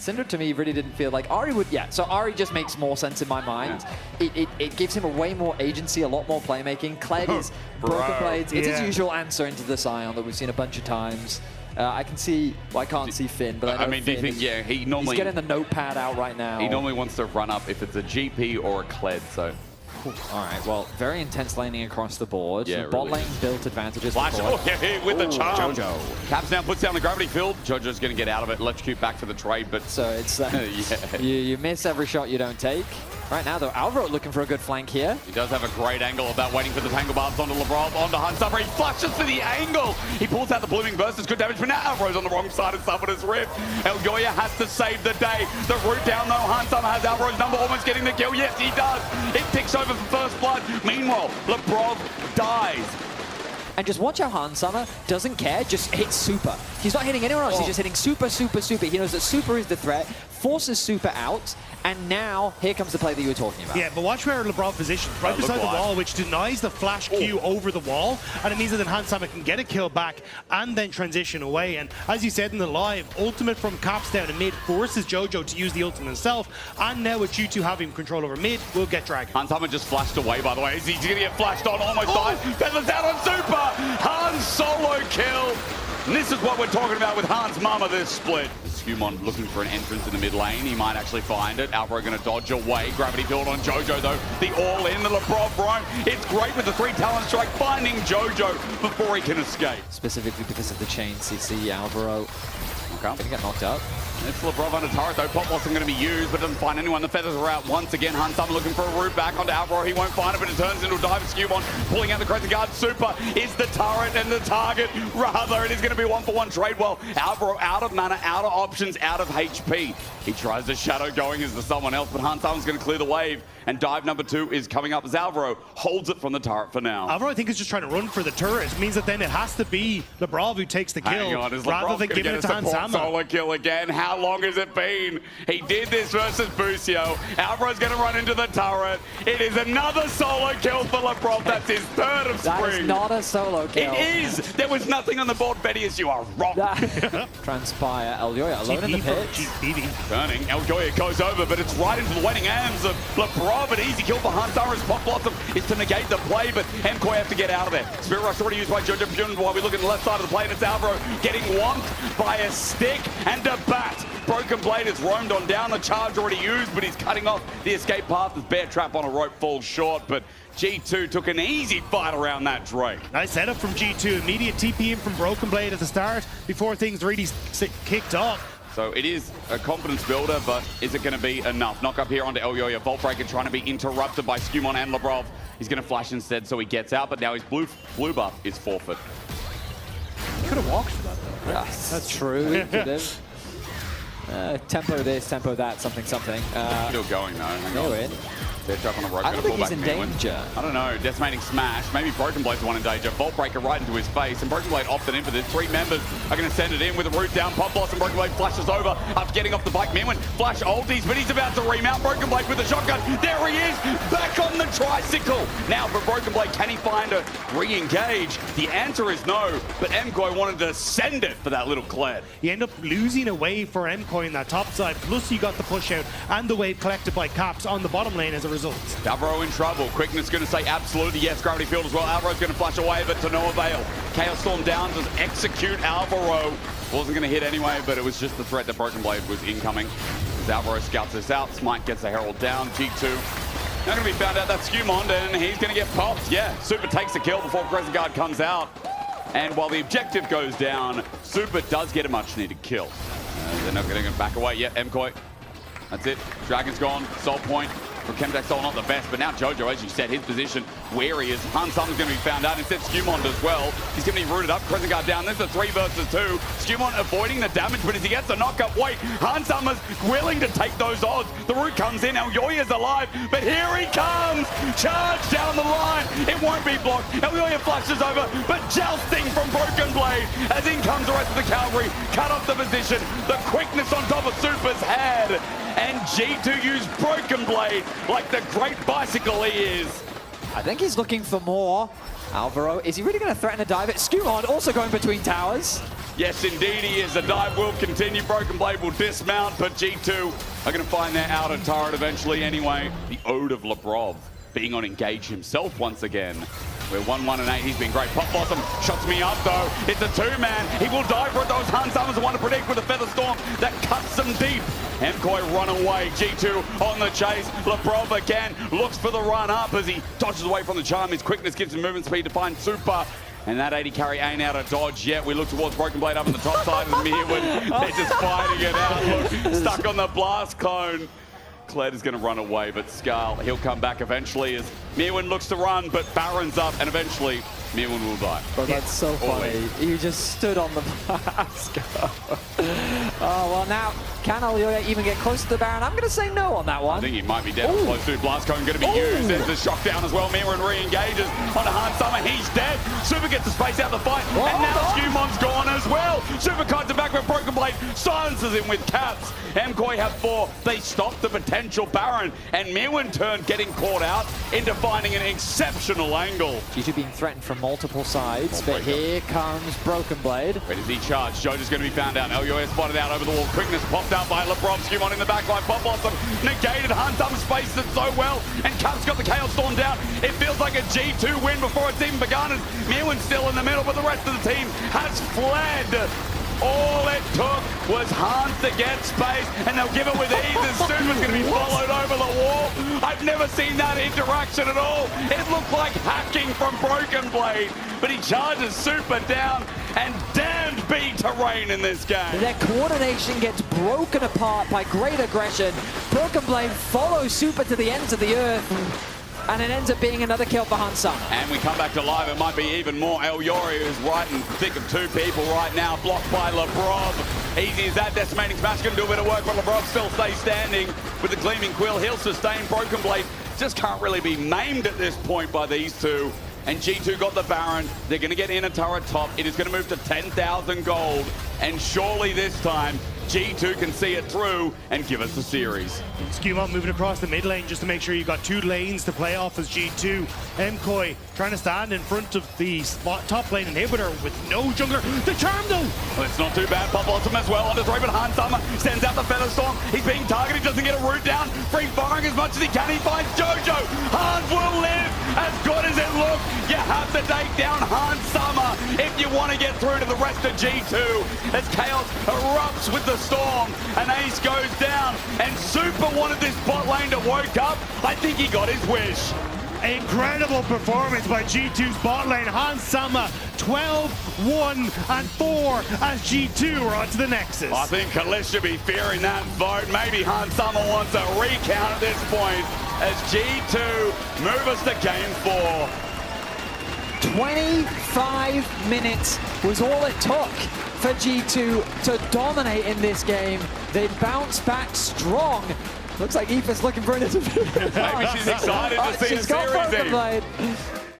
Syndra to me really didn't feel like Ahri would. Yeah, so Ahri just makes more sense in my mind. Yeah. It gives him a way more agency, a lot more playmaking. Kled is Broken Blades. It's his usual answer into the Scion that we've seen a bunch of times. I can see, well, I can't see Finn, but I know mean, do you think, he normally... He's getting the notepad out right now. He normally wants to run up if it's a GP or a Kled, so... All right, well, very intense laning across the board. Yeah, bot lane built advantages. Flash, with the charm. Jojo. Caps down, puts down the gravity field. Jojo's going to get out of it, electrocute back for the trade, but... So it's... you miss every shot you don't take. Right now, though, Alvaro looking for a good flank here. He does have a great angle about waiting for the Tangle Barbs onto Labrov, onto Hunsummer. He flushes for the angle. He pulls out the Blooming Burst. It's good damage, but now Alvaro's on the wrong side of Summoner's Rift. Elyoya has to save the day. The route down, though. Hunsummer has Alvaro's number, almost getting the kill. Yes, he does. It ticks over for first blood. Meanwhile, Labrov dies. And just watch how Hansama doesn't care, just hits super. He's not hitting anyone else, he's just hitting super, super, super. He knows that super is the threat, forces super out, and now here comes the play that you were talking about. Yeah, but watch where Labrov positions, right beside the wall, which denies the flash Q over the wall, and it means that then Hansama can get a kill back and then transition away. And as you said in the live, ultimate from Caps down and mid forces Jojo to use the ultimate himself, and now with G2 having control over mid, we'll get Dragon. Hansama just flashed away, by the way. He's going to get flashed on, almost dies. Feathers out on super! Hans solo kill! And this is what we're talking about with Hans Mama this split. Skumon looking for an entrance in the mid lane. He might actually find it. Alvaro going to dodge away. Gravity field on Jojo though. The all-in, the Labrov roam. It's great with the 3 talent strike, finding Jojo before he can escape. Specifically because of the chain CC, Alvaro going to get knocked up. It's Labrov under turret though. Pop wasn't going to be used, but doesn't find anyone. The feathers are out once again. Hunsummer looking for a route back onto Alvaro. He won't find it, but it turns into a dive. Skumon pulling out the Crescent Guard. Super is the turret and the target. Rather, it is going to be 1-for-1 trade. Well, Alvaro out of mana, out of options, out of HP. He tries the shadow going as to someone else, but Hunsummer's going to clear the wave. And dive number 2 is coming up as Alvaro holds it from the turret for now. Alvaro, I think, is just trying to run for the turret. It means that then it has to be Labrov who takes the kill rather than giving it to Hansama. Solo kill again. How long has it been? He did this versus Busio. Alvaro's going to run into the turret. It is another solo kill for Labrov. That's his 3rd of spring. That is not a solo kill. It is. There was nothing on the board, Bettius. You are wrong. Transpire. Elyoya alone in the pit. Turning. Elyoya goes over, but it's right into the waiting hands of Labrov. An easy kill for Hunsummer. Pop Blossom is to negate the play, but MKOI have to get out of there. Spirit Rush already used by Jojo Pyun while we look at the left side of the play, and it's Alvaro getting whomped by a stick and a bat. Broken Blade is roamed on down. The charge already used, but he's cutting off the escape path as Bear Trap on a rope falls short, but G2 took an easy fight around that Drake. Nice setup from G2. Immediate TP in from Broken Blade at the start before things really kicked off. So it is a confidence builder, but is it going to be enough? Knock up here onto Elyoya. Vault Breaker trying to be interrupted by Skumon and Labrov. He's going to flash instead, so he gets out, but now his blue buff is forfeit. Could have walked for that, though. Right? That's true. He could have. Tempo this, tempo that, something. Still going, though. Hang on. They're up on the rope. I don't think he's in danger. I don't know. Decimating Smash. Maybe Broken Blade's the one in danger. Vault Breaker right into his face. And Broken Blade opted in for this. 3 members are going to send it in with a root down. Pop Blossom. Broken Blade flashes over after getting off the bike. Minwin flash ulties, but he's about to remount. Broken Blade with a shotgun. There he is. Back on the tricycle. Now for Broken Blade, can he find a re-engage? The answer is no. But MKOI wanted to send it for that little Kled. You end up losing a wave for MKOI in that top side. Plus you got the push out and the wave collected by Caps on the bottom lane as a result. Alvaro in trouble. Quickness going to say absolutely yes. Gravity field as well. Alvaro's going to flash away, but to no avail. Chaos Storm down, just execute Alvaro. Wasn't going to hit anyway, but it was just the threat that Broken Blade was incoming. As Alvaro scouts this out, Smite gets the Herald down. G2 now going to be found out. That's Skumon, and he's going to get popped. Yeah, Super takes the kill before Crescent Guard comes out. And while the objective goes down, Super does get a much-needed kill. They're not going to back away yet. MKOI, that's it. Dragon's gone. Soul point. For Chemtech Soul, not the best, but now Jojo, as you said, his position where he is. Hunsummer's going to be found out. Instead, Skumon as well. He's going to be rooted up. Crescent Guard down. This is a 3 versus 2. Skumon avoiding the damage, but as he gets the knockup, wait, Hunsummer's willing to take those odds. The root comes in. Elyoya's alive, but here he comes. Charge down the line. It won't be blocked. Elyoya flashes over, but jousting from Broken Blade. As in comes the rest of the cavalry. Cut off the position. The quickness on top of Super's head. And G2 used Broken Blade like the great bicycle he is. I think he's looking for more. Alvaro, is he really going to threaten a dive? Skumon also going between towers. Yes, indeed he is. The dive will continue. Broken Blade will dismount, but G2 are going to find their outer turret eventually anyway. The ode of Lebrov being on engage himself once again. We're 1-1 and 8. He's been great. Pop Blossom shots me up though. It's a two-man. He will dive for it. Those Hans Summers want to predict with a Feather Storm that cuts them deep. MKOI run away. G2 on the chase. Lebrov again looks for the run up as he dodges away from the charm. His quickness gives him movement speed to find Super. And that 80 carry ain't out of dodge yet. We look towards Broken Blade up on the top side of Mirwin. They're just fighting it out. Look, stuck on the blast cone. Kled is going to run away, but Scarl, he'll come back eventually as Mirwin looks to run, but Baron's up, and eventually Mirwin will die. Bro, that's so funny. He just stood on the blast. Oh, well now, can Alioya even get close to the Baron? I'm going to say no on that one. I think he might be dead. Close to blast cone going to be used. There's the shock down as well. Mirwin re-engages on Hans Summer. He's dead. Super gets the space out of the fight, and now Skumon's gone as well. Super kites it back with Broken Blade, silences him with caps. MKOI have 4. They stop the potential Baron, and Mirwin turned getting caught out into finding an exceptional angle. G2 being threatened from multiple sides, but here comes Broken Blade. Where does he charge? Jojo's going to be found out. Alioya spotted out over the wall. Quickness popped out by Lebrov. Skumon in the backline. Pop Blossom negated. Hans Summer spaced it so well, and Cup's got the Chaos Storm down. It feels like a G2 win before it's even begun, and Mirwin's still in the middle, but the rest of the team has fled. All it took was Hans to get space, and they'll give it with ease, and Super's going to be followed over the wall. I've never seen that interaction at all. It looked like hacking from Broken Blade, but he charges Super down, and damned be terrain in this game. Their coordination gets broken apart by great aggression. Broken Blade follows Super to the ends of the earth. And it ends up being another kill for Hans Summer. And we come back to live. It might be even more. Alioya is right in the thick of 2 people right now, blocked by Lebrov. Easy as that. Decimating Smash going to do a bit of work, but Lebrov still stays standing with the Gleaming Quill. He'll sustain. Broken Blade just can't really be maimed at this point by these two. And G2 got the Baron. They're going to get in a turret top. It is going to move to 10,000 gold. And surely this time, G2 can see it through and give us the series. Skumon moving across the mid lane just to make sure you've got 2 lanes to play off as G2. MKOI trying to stand in front of the top lane inhibitor with no jungler. The charm though! Well, it's not too bad. Pop Blossom as well on his way, but Hans Summer sends out the Feather Storm. He's being targeted, doesn't get a root down. Free firing as much as he can. He finds Jojo. Hans will live. As good as it looks, you have to take down Hans Summer if you want to get through to the rest of G2. As Chaos erupts with the storm, and Ace goes down, and Super wanted this bot lane to woke up. I think he got his wish. Incredible performance by G2's bot lane. Hans Summer 12, 1, and 4 as G2 are on to the Nexus. I think Kalish should be fearing that vote. Maybe Hans Summer wants a recount at this point as G2 move us to game 4. 25 minutes was all it took for G2 to dominate in this game. They bounced back strong. Looks like Aoife's looking for an interview. Maybe she's excited to see a series. She's got Broken Blade.